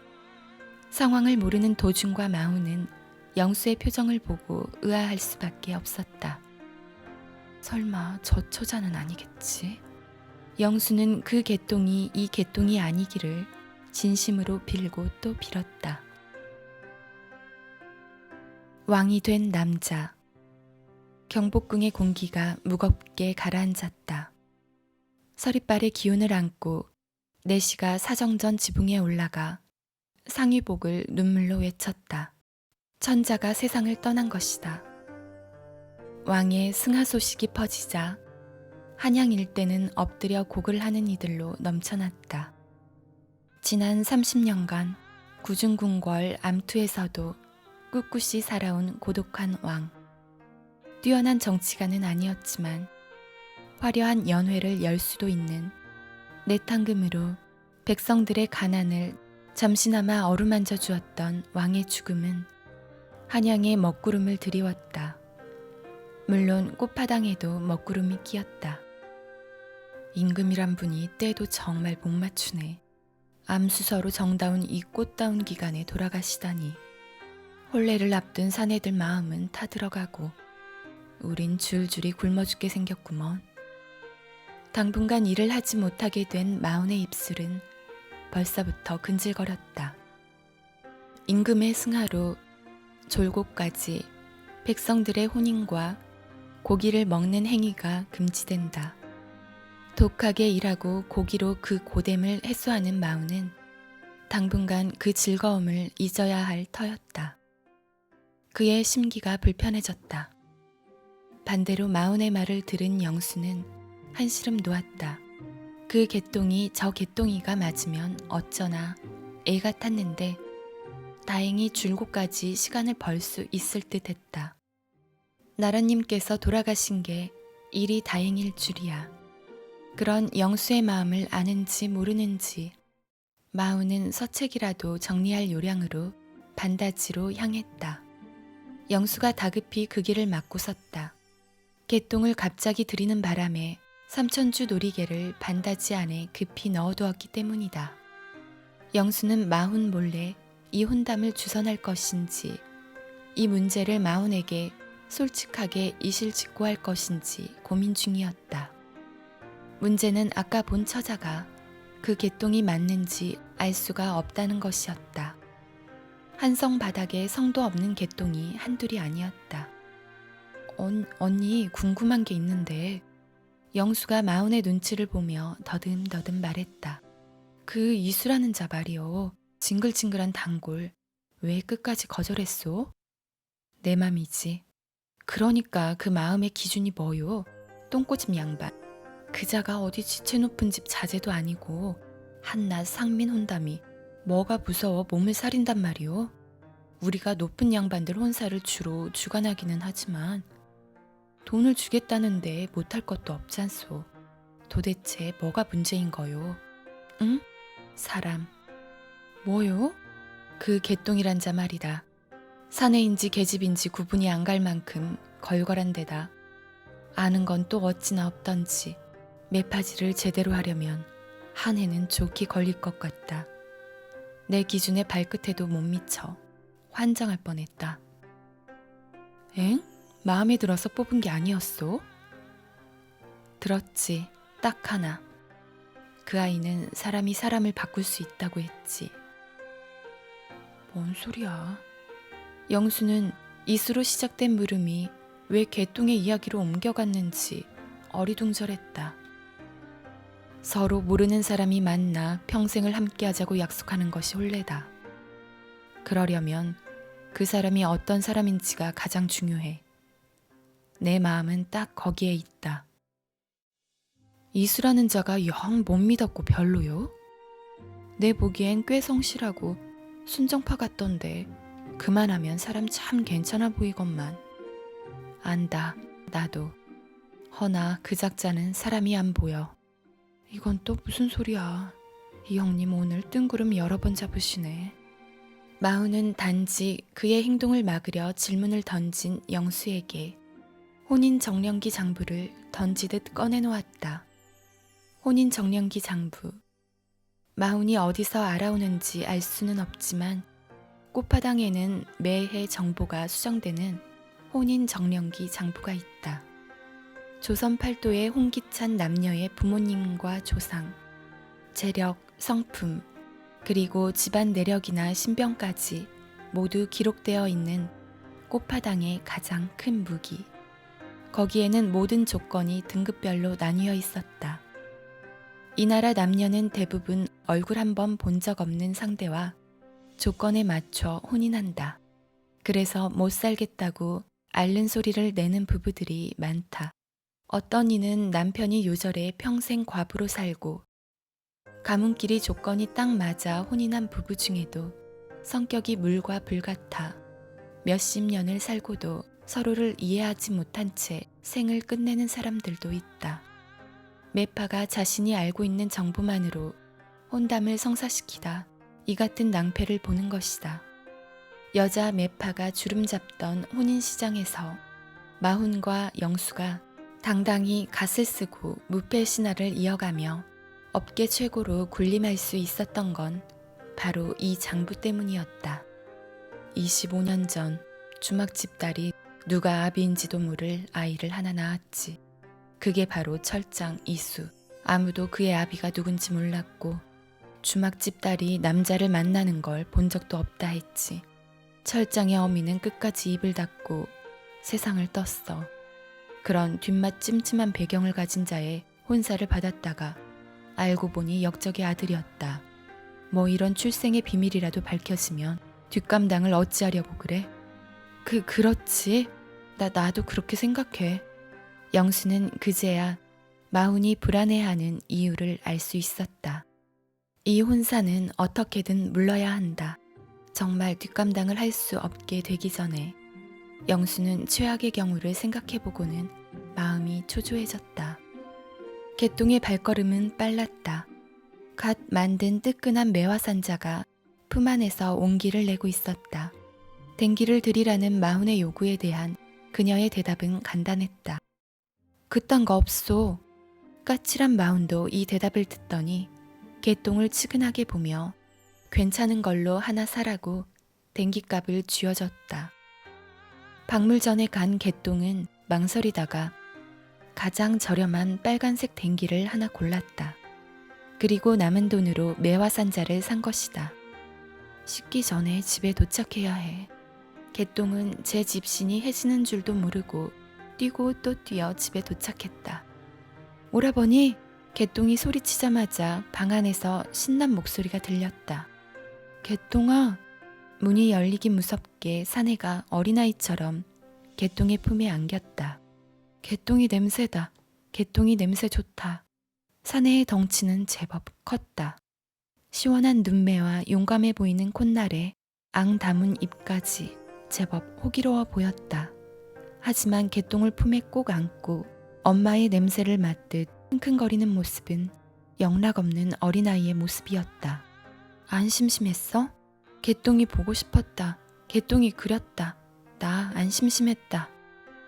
상황을 모르는 도준과 마운은 영수의 표정을 보고 의아할 수밖에 없었다. 설마 저 처자는 아니겠지? 영수는 그 개똥이 이 개똥이 아니기를 진심으로 빌고 또 빌었다. 왕이 된 남자. 경복궁의 공기가 무겁게 가라앉았다. 서리빨의 기운을 안고 내시가 사정전 지붕에 올라가 상위복을 눈물로 외쳤다. 천자가 세상을 떠난 것이다. 왕의 승하 소식이 퍼지자 한양 일대는 엎드려 곡을 하는 이들로 넘쳐났다. 지난 30년간 구중궁궐 암투에서도 꿋꿋이 살아온 고독한 왕. 뛰어난 정치가는 아니었지만 화려한 연회를 열 수도 있는 내탕금으로 백성들의 가난을 잠시나마 어루만져 주었던 왕의 죽음은 한양에 먹구름을 드리웠다. 물론 꽃파당에도 먹구름이 끼었다. 임금이란 분이 때도 정말 못 맞추네. 암수서로 정다운 이 꽃다운 기간에 돌아가시다니. 혼례를 앞둔 사내들 마음은 타들어가고 우린 줄줄이 굶어 죽게 생겼구먼. 당분간 일을 하지 못하게 된 마운의 입술은 벌써부터 근질거렸다. 임금의 승하로 졸고까지 백성들의 혼인과 고기를 먹는 행위가 금지된다. 독하게 일하고 고기로 그 고됨을 해소하는 마운은 당분간 그 즐거움을 잊어야 할 터였다. 그의 심기가 불편해졌다. 반대로 마운의 말을 들은 영수는 한시름 놓았다. 그 개똥이 저 개똥이가 맞으면 어쩌나 애 같았는데 다행히 줄고까지 시간을 벌 수 있을 듯 했다. 나라님께서 돌아가신 게 일이 다행일 줄이야. 그런 영수의 마음을 아는지 모르는지 마우는 서책이라도 정리할 요량으로 반다지로 향했다. 영수가 다급히 그 길을 막고 섰다. 개똥을 갑자기 들이는 바람에 삼천주 놀이개를 반다지 안에 급히 넣어두었기 때문이다. 영수는 마훈 몰래 이 혼담을 주선할 것인지 이 문제를 마훈에게 솔직하게 이실직고할 것인지 고민 중이었다. 문제는 아까 본 처자가 그 개똥이 맞는지 알 수가 없다는 것이었다. 한성 바닥에 성도 없는 개똥이 한둘이 아니었다. 언니 궁금한 게 있는데. 영수가 마운의 눈치를 보며 더듬더듬 말했다. 그 이수라는 자 말이요. 징글징글한 단골. 왜 끝까지 거절했소? 내 맘이지. 그러니까 그 마음의 기준이 뭐요? 똥꼬집 양반. 그 자가 어디 지체 높은 집 자제도 아니고 한낱 상민 혼담이 뭐가 무서워 몸을 사린단 말이오. 우리가 높은 양반들 혼사를 주로 주관하기는 하지만 돈을 주겠다는데 못할 것도 없잖소. 도대체 뭐가 문제인 거요? 응? 사람. 뭐요? 그 개똥이란 자 말이다. 사내인지 계집인지 구분이 안 갈 만큼 걸걸한 데다. 아는 건 또 어찌나 없던지 매파지를 제대로 하려면 한 해는 좋게 걸릴 것 같다. 내 기준에 발끝에도 못 미쳐 환장할 뻔했다. 엥? 마음에 들어서 뽑은 게 아니었소? 들었지. 딱 하나. 그 아이는 사람이 사람을 바꿀 수 있다고 했지. 뭔 소리야. 영수는 이수로 시작된 물음이 왜 개똥의 이야기로 옮겨갔는지 어리둥절했다. 서로 모르는 사람이 만나 평생을 함께하자고 약속하는 것이 혼례다. 그러려면 그 사람이 어떤 사람인지가 가장 중요해. 내 마음은 딱 거기에 있다. 이수라는 자가 영 못 믿었고 별로요? 내 보기엔 꽤 성실하고 순정파 같던데 그만하면 사람 참 괜찮아 보이건만. 안다, 나도. 허나 그 작자는 사람이 안 보여. 이건 또 무슨 소리야. 이 형님 오늘 뜬구름 여러 번 잡으시네. 마훈은 단지 그의 행동을 막으려 질문을 던진 영수에게 혼인정령기 장부를 던지듯 꺼내놓았다. 혼인정령기 장부. 마훈이 어디서 알아오는지 알 수는 없지만 꽃파당에는 매해 정보가 수정되는 혼인정령기 장부가 있다. 조선 팔도의 홍기찬 남녀의 부모님과 조상, 재력, 성품, 그리고 집안 내력이나 신병까지 모두 기록되어 있는 꽃파당의 가장 큰 무기. 거기에는 모든 조건이 등급별로 나뉘어 있었다. 이 나라 남녀는 대부분 얼굴 한번 본 적 없는 상대와 조건에 맞춰 혼인한다. 그래서 못 살겠다고 앓는 소리를 내는 부부들이 많다. 어떤 이는 남편이 요절해 평생 과부로 살고 가문끼리 조건이 딱 맞아 혼인한 부부 중에도 성격이 물과 불 같아 몇십 년을 살고도 서로를 이해하지 못한 채 생을 끝내는 사람들도 있다. 매파가 자신이 알고 있는 정보만으로 혼담을 성사시키다 이 같은 낭패를 보는 것이다. 여자 매파가 주름 잡던 혼인시장에서 마훈과 영수가 당당히 갓을 쓰고 무패 신화를 이어가며 업계 최고로 군림할 수 있었던 건 바로 이 장부 때문이었다. 25년 전 주막집 딸이 누가 아비인지도 모를 아이를 하나 낳았지. 그게 바로 철장 이수. 아무도 그의 아비가 누군지 몰랐고 주막집 딸이 남자를 만나는 걸 본 적도 없다 했지. 철장의 어미는 끝까지 입을 닫고 세상을 떴어. 그런 뒷맛 찜찜한 배경을 가진 자의 혼사를 받았다가 알고 보니 역적의 아들이었다. 뭐 이런 출생의 비밀이라도 밝혀지면 뒷감당을 어찌하려고 그래? 그렇지. 나도 그렇게 생각해. 영수는 그제야 마훈이 불안해하는 이유를 알 수 있었다. 이 혼사는 어떻게든 물러야 한다. 정말 뒷감당을 할 수 없게 되기 전에 영수는 최악의 경우를 생각해보고는 마음이 초조해졌다. 개똥의 발걸음은 빨랐다. 갓 만든 뜨끈한 매화산자가 품 안에서 온기를 내고 있었다. 댕기를 드리라는 마훈의 요구에 대한 그녀의 대답은 간단했다. 그딴 거 없소. 까칠한 마훈도 이 대답을 듣더니 개똥을 측은하게 보며 괜찮은 걸로 하나 사라고 댕기값을 쥐어줬다. 박물전에 간 개똥은 망설이다가 가장 저렴한 빨간색 댕기를 하나 골랐다. 그리고 남은 돈으로 매화산자를 산 것이다. 식기 전에 집에 도착해야 해. 개똥은 제 집신이 해지는 줄도 모르고 뛰고 또 뛰어 집에 도착했다. 오라버니! 개똥이 소리치자마자 방 안에서 신난 목소리가 들렸다. 개똥아! 문이 열리기 무섭게 사내가 어린아이처럼 개똥의 품에 안겼다. 개똥이 냄새다. 개똥이 냄새 좋다. 사내의 덩치는 제법 컸다. 시원한 눈매와 용감해 보이는 콧날에 앙 담은 입까지 제법 호기로워 보였다. 하지만 개똥을 품에 꼭 안고 엄마의 냄새를 맡듯 킁킁거리는 모습은 영락없는 어린아이의 모습이었다. 안 심심했어? 개똥이 보고 싶었다. 개똥이 그렸다. 나 안 심심했다.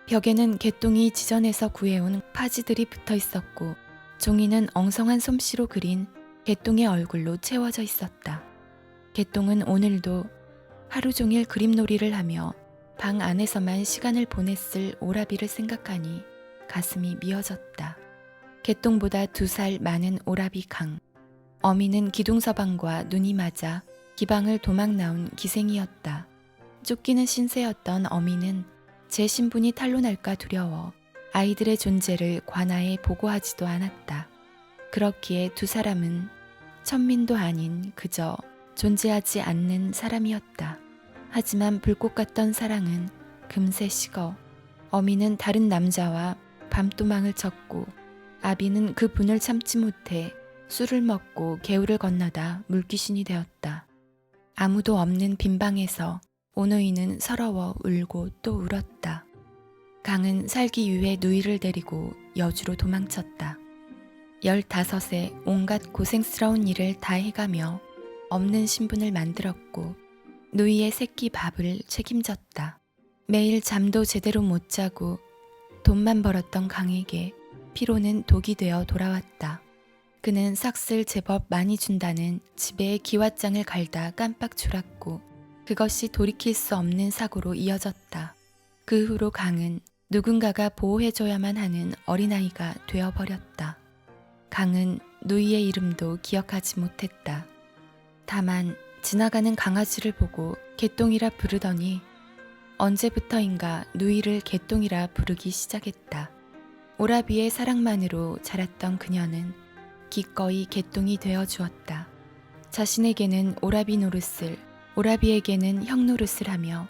벽에는 개똥이 지전에서 구해온 파지들이 붙어 있었고 종이는 엉성한 솜씨로 그린 개똥의 얼굴로 채워져 있었다. 개똥은 오늘도 하루 종일 그림놀이를 하며 방 안에서만 시간을 보냈을 오라비를 생각하니 가슴이 미어졌다. 개똥보다 2살 많은 오라비 강. 어미는 기둥서방과 눈이 맞아 기방을 도망 나온 기생이었다. 쫓기는 신세였던 어미는 제 신분이 탄로날까 두려워 아이들의 존재를 관아에 보고하지도 않았다. 그렇기에 2사람은 천민도 아닌 그저 존재하지 않는 사람이었다. 하지만 불꽃 같던 사랑은 금세 식어 어미는 다른 남자와 밤도망을 쳤고 아비는 그 분을 참지 못해 술을 먹고 개울을 건너다 물귀신이 되었다. 아무도 없는 빈방에서 오누이는 서러워 울고 또 울었다. 강은 살기 위해 누이를 데리고 여주로 도망쳤다. 15에 온갖 고생스러운 일을 다 해가며 없는 신분을 만들었고 누이의 새끼 밥을 책임졌다. 매일 잠도 제대로 못 자고 돈만 벌었던 강에게 피로는 독이 되어 돌아왔다. 그는 삭슬 제법 많이 준다는 지배의 기왓장을 갈다 깜빡 졸았고 그것이 돌이킬 수 없는 사고로 이어졌다. 그 후로 강은 누군가가 보호해줘야만 하는 어린아이가 되어버렸다. 강은 누이의 이름도 기억하지 못했다. 다만 지나가는 강아지를 보고 개똥이라 부르더니 언제부터인가 누이를 개똥이라 부르기 시작했다. 오라비의 사랑만으로 자랐던 그녀는 기꺼이 개똥이 되어 주었다. 자신에게는 오라비 노릇을, 오라비에게는 형 노릇을 하며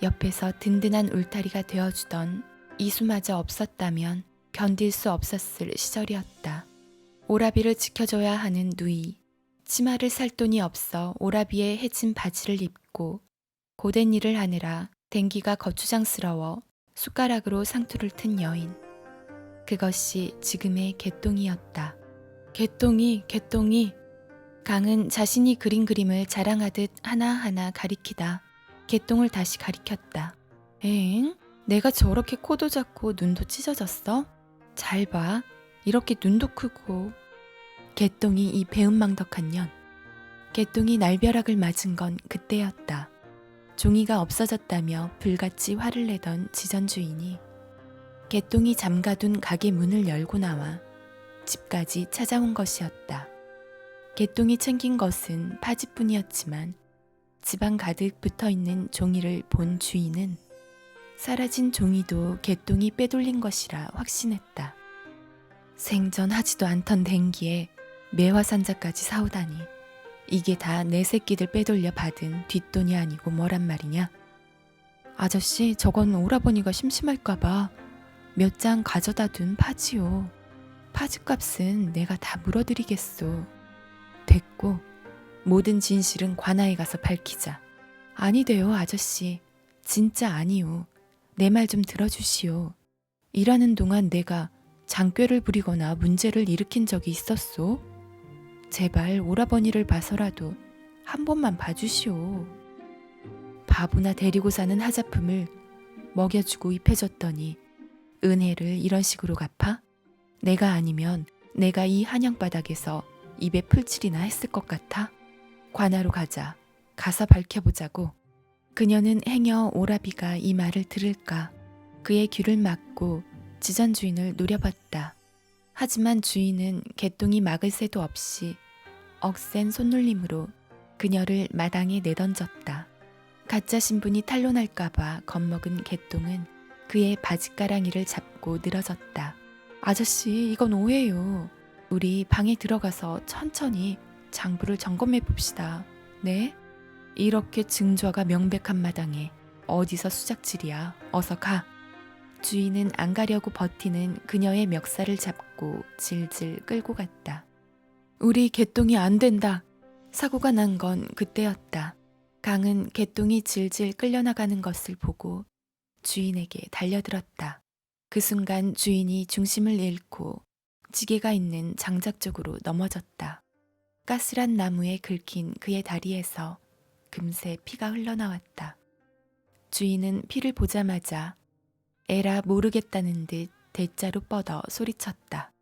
옆에서 든든한 울타리가 되어주던 이수마저 없었다면 견딜 수 없었을 시절이었다. 오라비를 지켜줘야 하는 누이, 치마를 살 돈이 없어 오라비의 해진 바지를 입고 고된 일을 하느라 댕기가 거추장스러워 숟가락으로 상투를 튼 여인. 그것이 지금의 개똥이었다. 개똥이, 개똥이. 강은 자신이 그린 그림을 자랑하듯 하나하나 가리키다 개똥을 다시 가리켰다. 엥? 내가 저렇게 코도 작고 눈도 찢어졌어? 잘 봐. 이렇게 눈도 크고. 개똥이 이 배은망덕한 년. 개똥이 날벼락을 맞은 건 그때였다. 종이가 없어졌다며 불같이 화를 내던 지전 주인이 개똥이 잠가둔 가게 문을 열고 나와 집까지 찾아온 것이었다. 개똥이 챙긴 것은 파지뿐이었지만 집안 가득 붙어있는 종이를 본 주인은 사라진 종이도 개똥이 빼돌린 것이라 확신했다. 생전하지도 않던 댕기에 매화산자까지 사오다니 이게 다 내 새끼들 빼돌려 받은 뒷돈이 아니고 뭐란 말이냐? 아저씨, 저건 오라버니가 심심할까봐 몇 장 가져다 둔 파지요. 파지값은 내가 다 물어드리겠소. 됐고 모든 진실은 관아에 가서 밝히자. 아니돼요 아저씨. 진짜 아니요. 내 말 좀 들어주시오. 일하는 동안 내가 장꾀를 부리거나 문제를 일으킨 적이 있었소? 제발 오라버니를 봐서라도 한 번만 봐주시오. 바보나 데리고 사는 하자품을 먹여주고 입혀줬더니 은혜를 이런 식으로 갚아? 내가 아니면 내가 이 한양바닥에서 입에 풀칠이나 했을 것 같아? 관아로 가자. 가서 밝혀보자고. 그녀는 행여 오라비가 이 말을 들을까 그의 귀를 막고 지전 주인을 노려봤다. 하지만 주인은 개똥이 막을 새도 없이 억센 손놀림으로 그녀를 마당에 내던졌다. 가짜 신분이 탄로날까봐 겁먹은 개똥은 그의 바지가랑이를 잡고 늘어졌다. 아저씨, 이건 오해요. 우리 방에 들어가서 천천히 장부를 점검해 봅시다. 네? 이렇게 증좌가 명백한 마당에 어디서 수작질이야. 어서 가. 주인은 안 가려고 버티는 그녀의 멱살을 잡고 질질 끌고 갔다. 우리 개똥이 안 된다. 사고가 난 건 그때였다. 강은 개똥이 질질 끌려나가는 것을 보고 주인에게 달려들었다. 그 순간 주인이 중심을 잃고 지게가 있는 장작 쪽으로 넘어졌다. 까슬한 나무에 긁힌 그의 다리에서 금세 피가 흘러나왔다. 주인은 피를 보자마자 에라 모르겠다는 듯 대자로 뻗어 소리쳤다.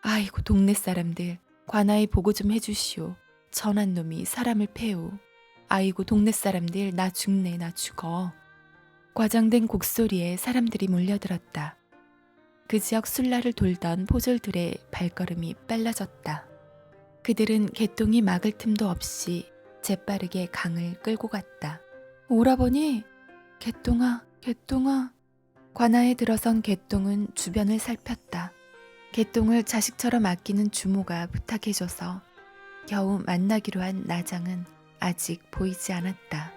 아이고 동네 사람들, 관아에 보고 좀 해주시오. 천한 놈이 사람을 패오. 아이고 동네 사람들, 나 죽네, 나 죽어. 과장된 곡소리에 사람들이 몰려들었다. 그 지역 술라를 돌던 포졸들의 발걸음이 빨라졌다. 그들은 개똥이 막을 틈도 없이 재빠르게 강을 끌고 갔다. 오라버니, 개똥아, 개똥아. 관아에 들어선 개똥은 주변을 살폈다. 개똥을 자식처럼 아끼는 주모가 부탁해줘서 겨우 만나기로 한 나장은 아직 보이지 않았다.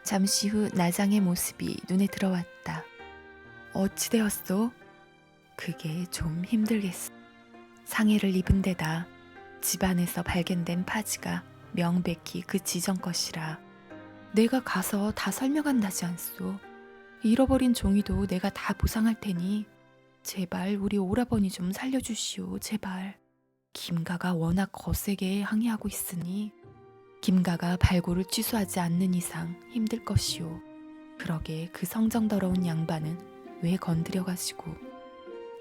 잠시 후 나장의 모습이 눈에 들어왔다. 어찌 되었소? 그게 좀 힘들겠어. 상해를 입은 데다 집안에서 발견된 파지가 명백히 그 지정 것이라. 내가 가서 다 설명한다지 않소. 잃어버린 종이도 내가 다 보상할 테니 제발 우리 오라버니 좀 살려주시오. 제발. 김가가 워낙 거세게 항의하고 있으니 김가가 발고를 취소하지 않는 이상 힘들 것이오. 그러게 그 성정더러운 양반은 왜 건드려가지고.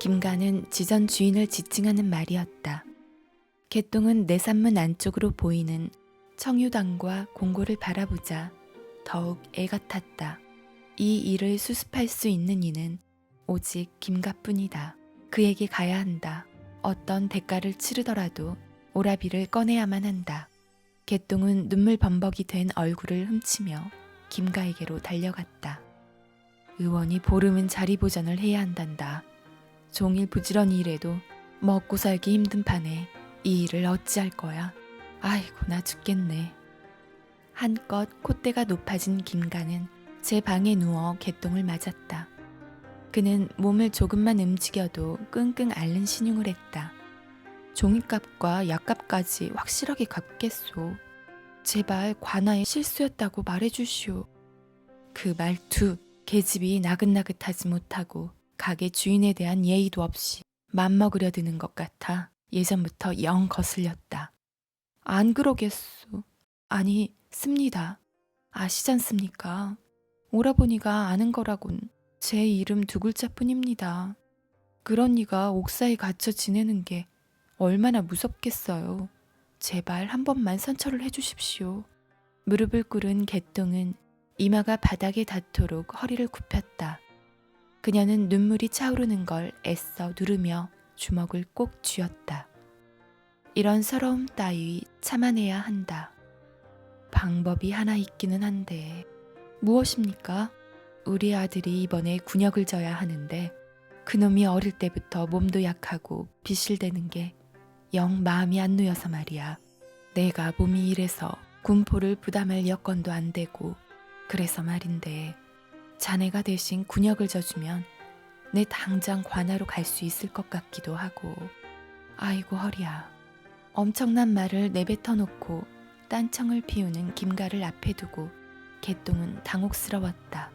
김가는 지전 주인을 지칭하는 말이었다. 개똥은 내산문 안쪽으로 보이는 청유당과 공고를 바라보자 더욱 애가 탔다. 이 일을 수습할 수 있는 이는 오직 김가뿐이다. 그에게 가야 한다. 어떤 대가를 치르더라도 오라비를 꺼내야만 한다. 개똥은 눈물 범벅이 된 얼굴을 훔치며 김가에게로 달려갔다. 의원이 보름은 자리 보전을 해야 한단다. 종일 부지런히 일해도 먹고 살기 힘든 판에 이 일을 어찌할 거야. 아이고 나 죽겠네. 한껏 콧대가 높아진 김가는 제 방에 누워 개똥을 맞았다. 그는 몸을 조금만 움직여도 끙끙 앓는 신용을 했다. 종이값과 약값까지 확실하게 갚겠소. 제발 관아의 실수였다고 말해주시오. 그 말투, 계집이 나긋나긋하지 못하고 가게 주인에 대한 예의도 없이 맘먹으려 드는 것 같아 예전부터 영 거슬렸다. 안 그러겠소. 아니, 씁니다. 아시잖습니까? 오라버니가 아는 거라곤 제 이름 두 글자뿐입니다. 그런 이가 옥사에 갇혀 지내는 게 얼마나 무섭겠어요. 제발 한 번만 선처를 해주십시오. 무릎을 꿇은 개똥은 이마가 바닥에 닿도록 허리를 굽혔다. 그녀는 눈물이 차오르는 걸 애써 누르며 주먹을 꼭 쥐었다. 이런 서러움 따위 참아내야 한다. 방법이 하나 있기는 한데 무엇입니까? 우리 아들이 이번에 군역을 져야 하는데 그놈이 어릴 때부터 몸도 약하고 비실대는 게 영 마음이 안 놓여서 말이야. 내가 몸이 이래서 군포를 부담할 여건도 안 되고 그래서 말인데 자네가 대신 군역을 져주면 내 당장 관아로 갈 수 있을 것 같기도 하고. 아이고 허리야. 엄청난 말을 내뱉어 놓고 딴청을 피우는 김가를 앞에 두고 개똥은 당혹스러웠다.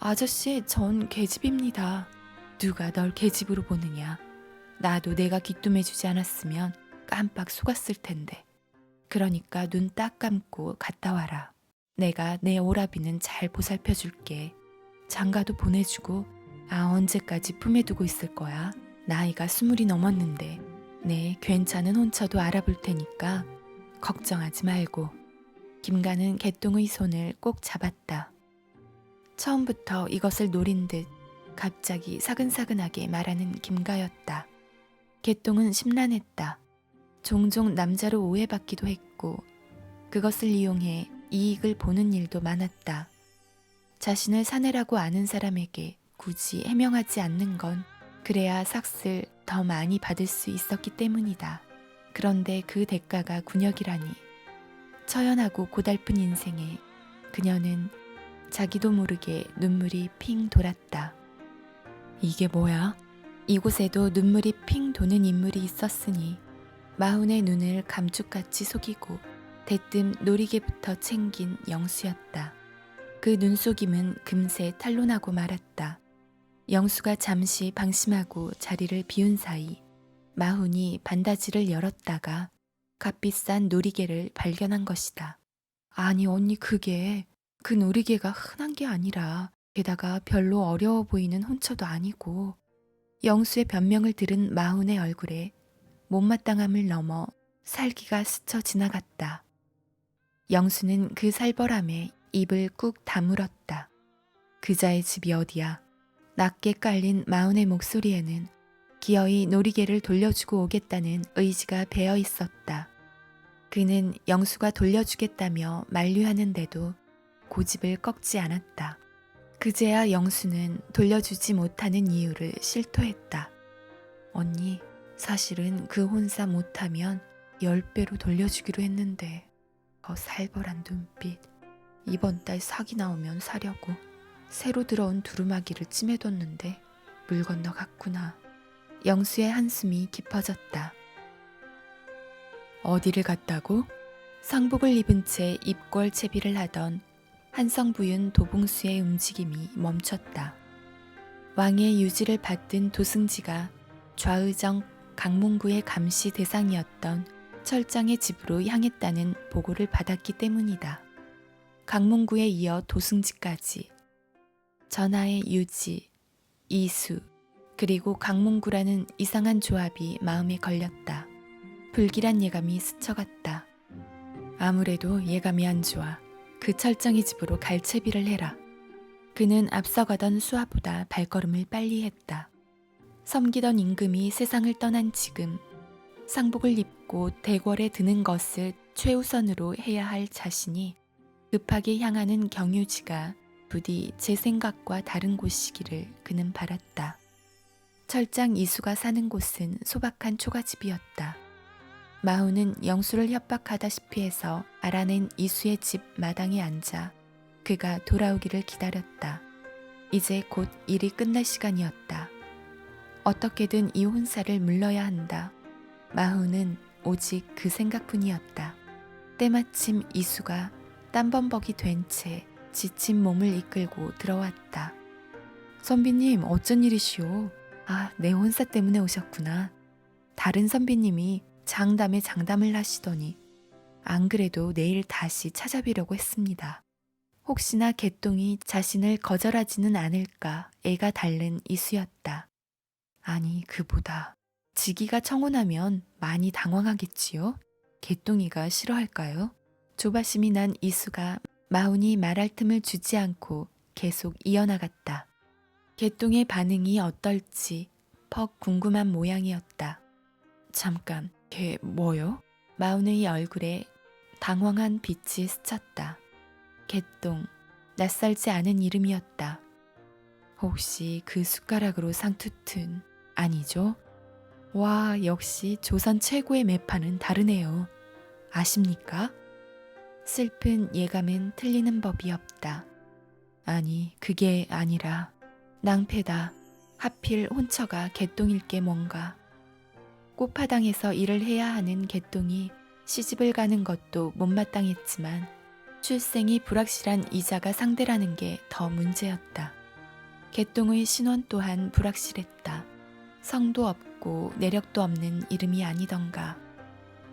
아저씨, 전 계집입니다. 누가 널 계집으로 보느냐. 나도 내가 귀뚱해주지 않았으면 깜빡 속았을 텐데. 그러니까 눈 딱 감고 갔다 와라. 내가 내 오라비는 잘 보살펴줄게. 장가도 보내주고 언제까지 품에 두고 있을 거야. 나이가 20이 넘었는데 내 괜찮은 혼처도 알아볼 테니까 걱정하지 말고. 김가는 개똥의 손을 꼭 잡았다. 처음부터 이것을 노린 듯 갑자기 사근사근하게 말하는 김가였다. 개똥은 심란했다. 종종 남자로 오해받기도 했고 그것을 이용해 이익을 보는 일도 많았다. 자신을 사내라고 아는 사람에게 굳이 해명하지 않는 건 그래야 삭슬 더 많이 받을 수 있었기 때문이다. 그런데 그 대가가 군역이라니. 처연하고 고달픈 인생에 그녀는 자기도 모르게 눈물이 핑 돌았다. 이게 뭐야? 이곳에도 눈물이 핑 도는 인물이 있었으니 마훈의 눈을 감쪽같이 속이고 대뜸 놀이개부터 챙긴 영수였다. 그 눈속임은 금세 탄로나고 말았다. 영수가 잠시 방심하고 자리를 비운 사이 마훈이 반다지를 열었다가 값비싼 놀이개를 발견한 것이다. 아니 언니 그게 그 놀이개가 흔한 게 아니라 게다가 별로 어려워 보이는 혼처도 아니고. 영수의 변명을 들은 마훈의 얼굴에 못마땅함을 넘어 살기가 스쳐 지나갔다. 영수는 그 살벌함에 입을 꾹 다물었다. 그자의 집이 어디야? 낮게 깔린 마훈의 목소리에는 기어이 놀이개를 돌려주고 오겠다는 의지가 배어 있었다. 그는 영수가 돌려주겠다며 만류하는데도 고집을 꺾지 않았다. 그제야 영수는 돌려주지 못하는 이유를 실토했다. 언니, 사실은 그 혼사 못하면 10배로 돌려주기로 했는데 더 살벌한 눈빛. 이번 달 사기 나오면 사려고 새로 들어온 두루마기를 찜해뒀는데 물 건너 갔구나. 영수의 한숨이 깊어졌다. 어디를 갔다고? 상복을 입은 채 입궐채비를 하던 한성부윤 도봉수의 움직임이 멈췄다. 왕의 유지를 받든 도승지가 좌의정 강문구의 감시 대상이었던 철장의 집으로 향했다는 보고를 받았기 때문이다. 강문구에 이어 도승지까지 전하의 유지, 이수, 그리고 강문구라는 이상한 조합이 마음에 걸렸다. 불길한 예감이 스쳐갔다. 아무래도 예감이 안 좋아. 그 철장의 집으로 갈채비를 해라. 그는 앞서가던 수하보다 발걸음을 빨리 했다. 섬기던 임금이 세상을 떠난 지금 상복을 입고 대궐에 드는 것을 최우선으로 해야 할 자신이 급하게 향하는 경유지가 부디 제 생각과 다른 곳이기를 그는 바랐다. 철장 이수가 사는 곳은 소박한 초가집이었다. 마훈은 영수를 협박하다시피 해서 알아낸 이수의 집 마당에 앉아 그가 돌아오기를 기다렸다. 이제 곧 일이 끝날 시간이었다. 어떻게든 이 혼사를 물러야 한다. 마훈은 오직 그 생각뿐이었다. 때마침 이수가 땀범벅이 된 채 지친 몸을 이끌고 들어왔다. 선비님 어쩐 일이시오? 아, 내 혼사 때문에 오셨구나. 다른 선비님이 장담에 장담을 하시더니 안 그래도 내일 다시 찾아뵈려고 했습니다. 혹시나 개똥이 자신을 거절하지는 않을까 애가 닳는 이수였다. 아니 그보다 지기가 청혼하면 많이 당황하겠지요? 개똥이가 싫어할까요? 조바심이 난 이수가 마훈이 말할 틈을 주지 않고 계속 이어나갔다. 개똥의 반응이 어떨지 퍽 궁금한 모양이었다. 잠깐, 걔 뭐요? 마훈의 얼굴에 당황한 빛이 스쳤다. 개똥, 낯설지 않은 이름이었다. 혹시 그 숟가락으로 상투튼 아니죠? 와, 역시 조선 최고의 매판은 다르네요. 아십니까? 슬픈 예감은 틀리는 법이 없다. 아니, 그게 아니라 낭패다. 하필 혼처가 개똥일 게 뭔가. 꽃파당에서 일을 해야 하는 개똥이 시집을 가는 것도 못마땅했지만 출생이 불확실한 이자가 상대라는 게 더 문제였다. 개똥의 신원 또한 불확실했다. 성도 없고 내력도 없는 이름이 아니던가.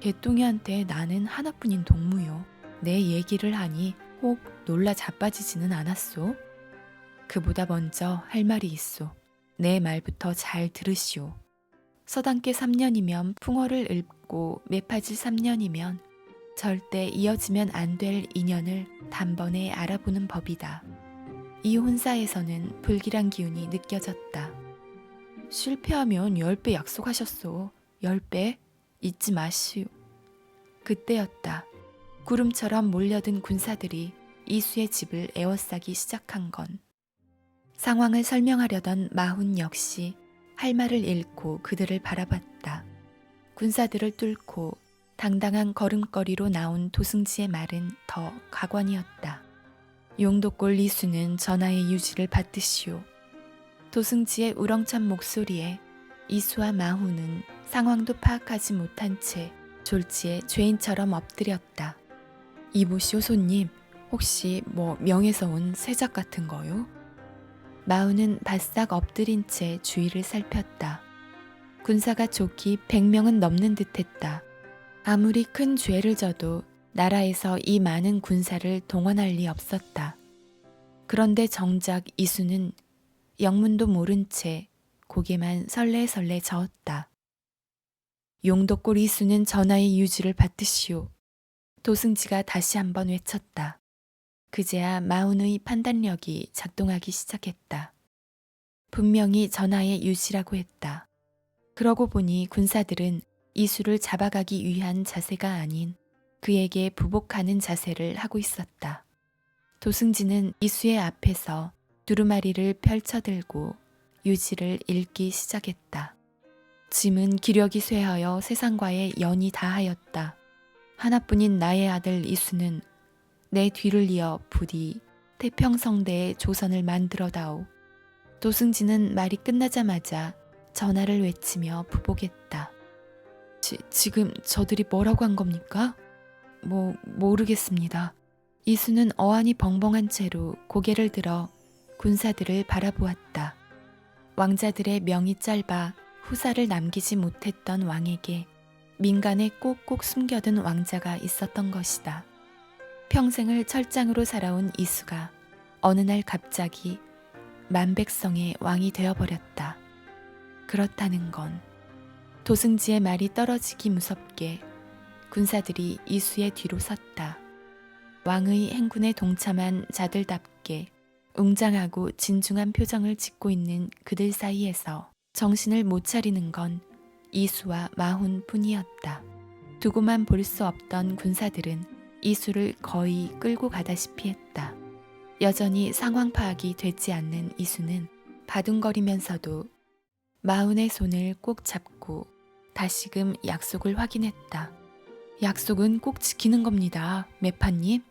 개똥이한테 나는 하나뿐인 동무요. 내 얘기를 하니 혹 놀라 자빠지지는 않았소. 그보다 먼저 할 말이 있소. 내 말부터 잘 들으시오. 서당계 3년이면 풍어를 읊고 매파질 3년이면 절대 이어지면 안 될 인연을 단번에 알아보는 법이다. 이 혼사에서는 불길한 기운이 느껴졌다. 실패하면 10배 약속하셨소. 10배? 잊지 마시오. 그때였다. 구름처럼 몰려든 군사들이 이수의 집을 에워싸기 시작한 건. 상황을 설명하려던 마훈 역시 할 말을 잃고 그들을 바라봤다. 군사들을 뚫고 당당한 걸음걸이로 나온 도승지의 말은 더 가관이었다. 용도골 이수는 전하의 유지를 받으시오. 도승지의 우렁찬 목소리에 이수와 마훈은 상황도 파악하지 못한 채 졸지에 죄인처럼 엎드렸다. 이보시오 손님, 혹시 뭐 명에서 온 세작 같은 거요? 마우는 바싹 엎드린 채 주위를 살폈다. 군사가 좋기 100명은 넘는 듯했다. 아무리 큰 죄를 져도 나라에서 이 많은 군사를 동원할 리 없었다. 그런데 정작 이수는 영문도 모른 채 고개만 설레설레 저었다. 용도골 이수는 전하의 유지를 받으시오. 도승지가 다시 한번 외쳤다. 그제야 마운의 판단력이 작동하기 시작했다. 분명히 전하의 유지라고 했다. 그러고 보니 군사들은 이수를 잡아가기 위한 자세가 아닌 그에게 부복하는 자세를 하고 있었다. 도승지는 이수의 앞에서 두루마리를 펼쳐들고 유지를 읽기 시작했다. 짐은 기력이 쇠하여 세상과의 연이 다하였다. 하나뿐인 나의 아들 이수는 내 뒤를 이어 부디 태평성대의 조선을 만들어다오. 도승지는 말이 끝나자마자 전하를 외치며 부복했다. 지금 저들이 뭐라고 한 겁니까? 모르겠습니다. 이수는 어안이 벙벙한 채로 고개를 들어 군사들을 바라보았다. 왕자들의 명이 짧아 후사를 남기지 못했던 왕에게 민간에 꼭꼭 숨겨둔 왕자가 있었던 것이다. 평생을 철장으로 살아온 이수가 어느 날 갑자기 만백성의 왕이 되어버렸다. 그렇다는 건 도승지의 말이 떨어지기 무섭게 군사들이 이수의 뒤로 섰다. 왕의 행군에 동참한 자들답게 웅장하고 진중한 표정을 짓고 있는 그들 사이에서 정신을 못 차리는 건 이수와 마훈 뿐이었다. 두고만 볼 수 없던 군사들은 이수를 거의 끌고 가다시피 했다. 여전히 상황 파악이 되지 않는 이수는 바둥거리면서도 마훈의 손을 꼭 잡고 다시금 약속을 확인했다. 약속은 꼭 지키는 겁니다, 매파님.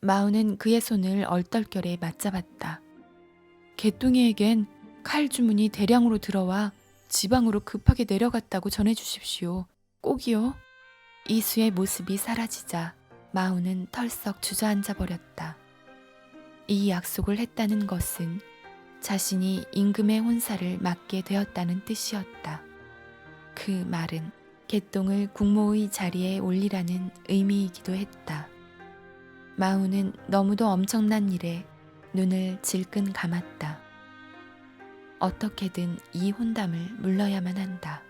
마훈은 그의 손을 얼떨결에 맞잡았다. 개똥이에겐 칼 주문이 대량으로 들어와 지방으로 급하게 내려갔다고 전해주십시오. 꼭이요. 이수의 모습이 사라지자 마훈은 털썩 주저앉아 버렸다. 이 약속을 했다는 것은 자신이 임금의 혼사를 맡게 되었다는 뜻이었다. 그 말은 개똥을 국모의 자리에 올리라는 의미이기도 했다. 마훈은 너무도 엄청난 일에 눈을 질끈 감았다. 어떻게든 이 혼담을 물러야만 한다.